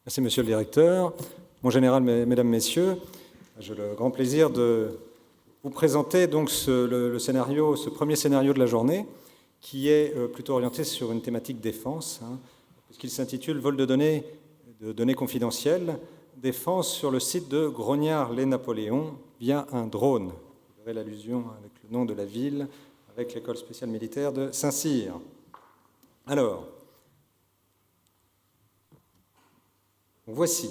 Merci, Monsieur le Directeur. Mon général, Mesdames, Messieurs, j'ai le grand plaisir de vous présenter donc ce premier scénario de la journée, qui est plutôt orienté sur une thématique défense, puisqu'il s'intitule « Vol de données confidentielles, défense sur le site de Grognard-lès-Napoléon via un drone ». Vous verrez l'allusion avec le nom de la ville, avec l'école spéciale militaire de Saint-Cyr. Alors, voici.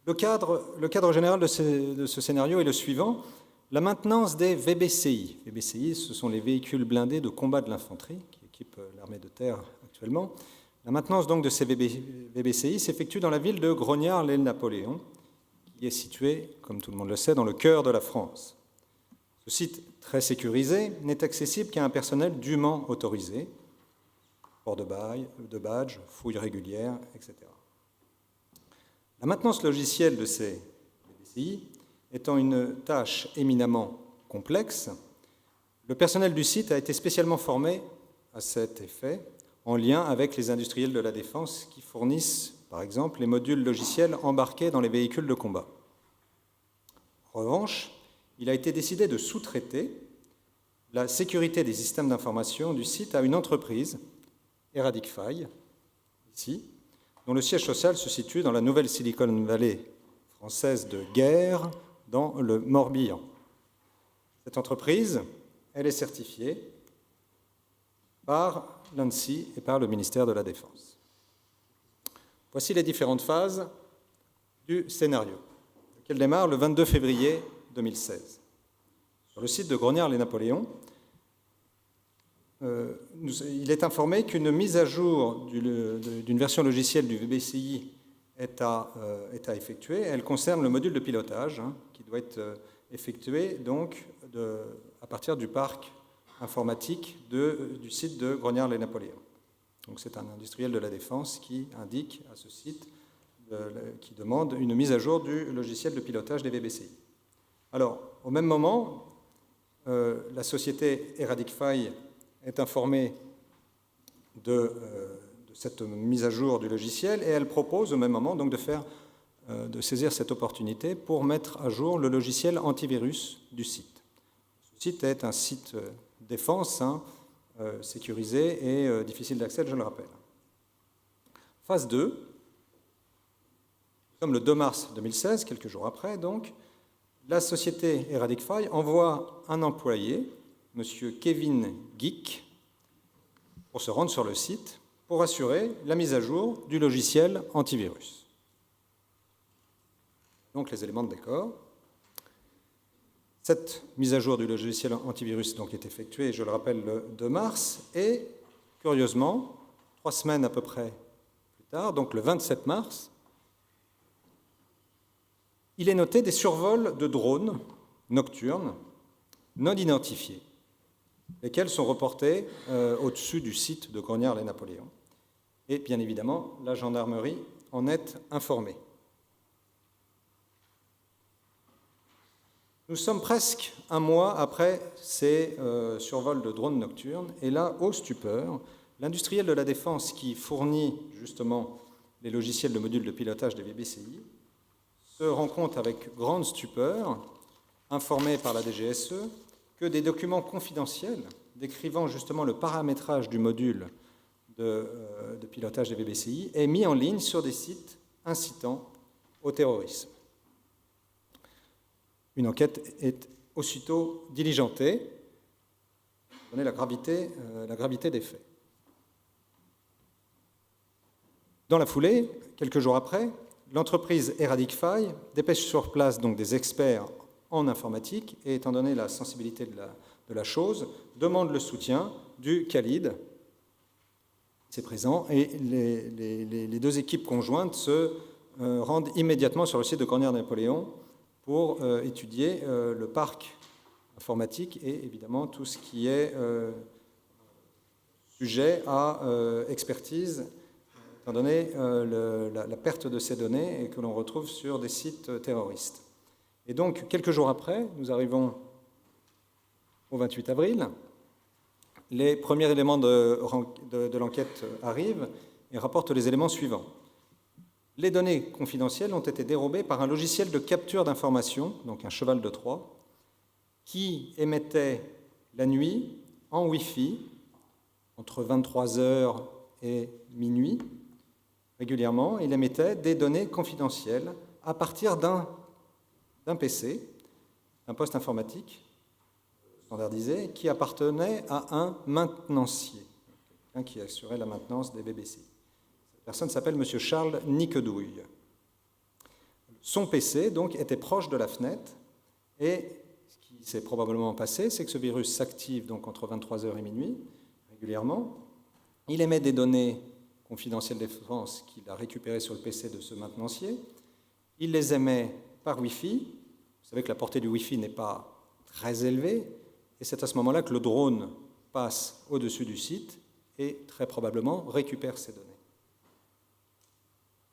Le cadre général de ce scénario est le suivant. La maintenance des VBCI. VBCI, ce sont les véhicules blindés de combat de l'infanterie qui équipent l'armée de terre actuellement. La maintenance donc de ces VBCI s'effectue dans la ville de Grognard-lès-Napoléon, qui est située, comme tout le monde le sait, dans le cœur de la France. Ce site très sécurisé n'est accessible qu'à un personnel dûment autorisé, port de badge, fouilles régulières, etc. La maintenance logicielle de ces VBCI étant une tâche éminemment complexe, le personnel du site a été spécialement formé à cet effet en lien avec les industriels de la défense qui fournissent, par exemple, les modules logiciels embarqués dans les véhicules de combat. En revanche, il a été décidé de sous-traiter la sécurité des systèmes d'information du site à une entreprise, Eradicfy, ici, dont le siège social se situe dans la nouvelle Silicon Valley française de Guerre, dans le Morbihan. Cette entreprise, elle est certifiée par l'ANSSI et par le ministère de la Défense. Voici les différentes phases du scénario, lequel démarre le 22 février 2016. Sur le site de Grognard-lès-Napoléon, il est informé qu'une mise à jour d'une version logicielle du VBCI est à effectuer. Elle concerne le module de pilotage qui doit être effectué donc à partir du parc informatique du site de Grognard-lès-Napoléon. Donc c'est un industriel de la défense qui indique à ce site qui demande une mise à jour du logiciel de pilotage des VBCI. Alors, au même moment, la société Eradicfy est informée de cette mise à jour du logiciel et elle propose au même moment donc de saisir cette opportunité pour mettre à jour le logiciel antivirus du site. Ce site est un site défense, sécurisé et difficile d'accès, je le rappelle. Phase 2, comme le 2 mars 2016, quelques jours après, donc, la société Eradicfy envoie un employé, M. Kevin Geek, pour se rendre sur le site pour assurer la mise à jour du logiciel antivirus. Donc les éléments de décor. Cette mise à jour du logiciel antivirus donc, est effectuée, je le rappelle, le 2 mars, et curieusement, 3 semaines à peu près plus tard, donc le 27 mars, il est noté des survols de drones nocturnes non identifiés, lesquels sont reportés au-dessus du site de Grognard-lès-Napoléon. Et bien évidemment, la gendarmerie en est informée. Nous sommes presque un mois après ces survols de drones nocturnes, et là, au stupeur, l'industriel de la défense qui fournit justement les logiciels de modules de pilotage des VBCI se rend compte avec grande stupeur, informé par la DGSE, que des documents confidentiels décrivant justement le paramétrage du module de pilotage des VBCI est mis en ligne sur des sites incitant au terrorisme. Une enquête est aussitôt diligentée pour donner la gravité des faits. Dans la foulée, quelques jours après, l'entreprise Eradicfy dépêche sur place donc des experts en informatique et, étant donné la sensibilité de la chose, demande le soutien du CALID. C'est présent et les deux équipes conjointes se rendent immédiatement sur le site de Grognard-Napoléon pour étudier le parc informatique et évidemment tout ce qui est sujet à expertise, étant donné la perte de ces données et que l'on retrouve sur des sites terroristes. Et donc, quelques jours après, nous arrivons au 28 avril, les premiers éléments de l'enquête arrivent et rapportent les éléments suivants. les données confidentielles ont été dérobées par un logiciel de capture d'informations, donc un cheval de Troie, qui émettait la nuit en Wi-Fi, entre 23 heures et minuit, régulièrement, il émettait des données confidentielles à partir d'un PC, d'un poste informatique standardisé, qui appartenait à un maintenancier, quelqu'un qui assurait la maintenance des VBCI. Cette personne s'appelle M. Charles Nicquedouille. Son PC, donc, était proche de la fenêtre, et ce qui s'est probablement passé, c'est que ce virus s'active donc entre 23 heures et minuit, régulièrement. Il émet des données confidentielles de défense qu'il a récupérées sur le PC de ce maintenancier. Il les émet par Wi-Fi. Vous savez que la portée du Wi-Fi n'est pas très élevée, et c'est à ce moment-là que le drone passe au-dessus du site et très probablement récupère ces données.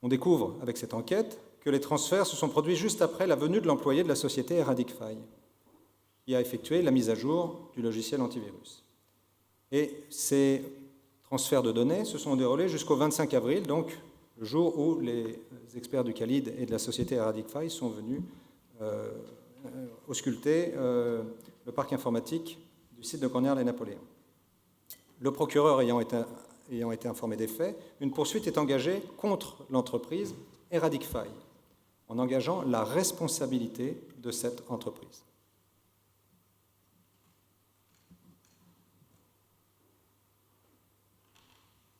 On découvre avec cette enquête que les transferts se sont produits juste après la venue de l'employé de la société Radicfy, qui a effectué la mise à jour du logiciel antivirus. Et ces transferts de données se sont déroulés jusqu'au 25 avril, donc le jour où les experts du Khalid et de la société Radicfy sont venus ausculter le parc informatique du site de Cornières et Napoléon. Le procureur ayant été informé des faits, une poursuite est engagée contre l'entreprise et Radicfy, en engageant la responsabilité de cette entreprise.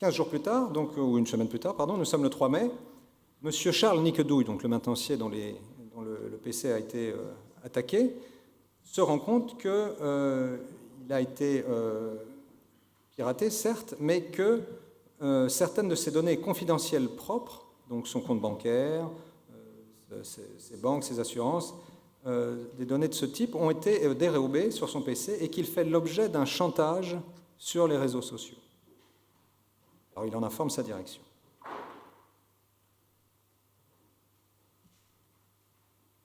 15 jours plus tard, donc, ou une semaine plus tard, pardon, nous sommes le 3 mai, M. Charles Nicquedouille, donc le maintenancier dont le PC a été attaqué, se rend compte qu'il a été piraté, certes, mais que certaines de ses données confidentielles propres, donc son compte bancaire, ses banques, ses assurances, des données de ce type ont été dérobées sur son PC et qu'il fait l'objet d'un chantage sur les réseaux sociaux. Alors il en informe sa direction.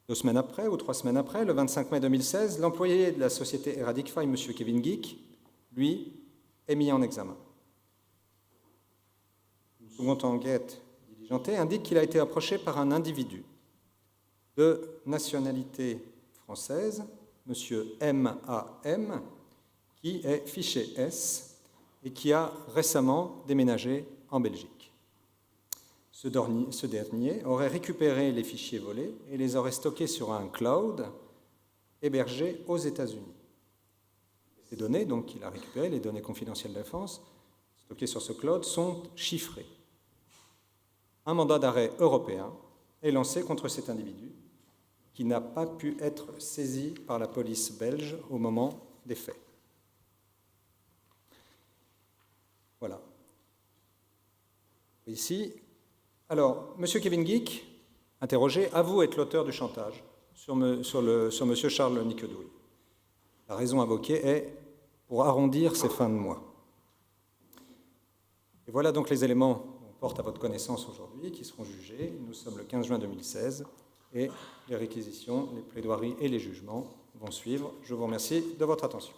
Deux semaines après, ou 3 semaines après, le 25 mai 2016, l'employé de la société Radicfy, M. Kevin Geek, lui, est mis en examen. Une seconde enquête diligentée indique qu'il a été approché par un individu de nationalité française, M. M.A.M., qui est fiché S et qui a récemment déménagé en Belgique. Ce dernier aurait récupéré les fichiers volés et les aurait stockés sur un cloud hébergé aux États-Unis. Ces données, donc, qu'il a récupérées, les données confidentielles de défense, stockées sur ce cloud, sont chiffrées. Un mandat d'arrêt européen est lancé contre cet individu qui n'a pas pu être saisi par la police belge au moment des faits. Voilà. Ici, alors, M. Kevin Geek, interrogé, avoue être l'auteur du chantage sur M. Charles Nicquedouille. La raison invoquée est pour arrondir ses fins de mois. Et voilà donc les éléments qu'on porte à votre connaissance aujourd'hui, qui seront jugés. Nous sommes le 15 juin 2016 et les réquisitions, les plaidoiries et les jugements vont suivre. Je vous remercie de votre attention.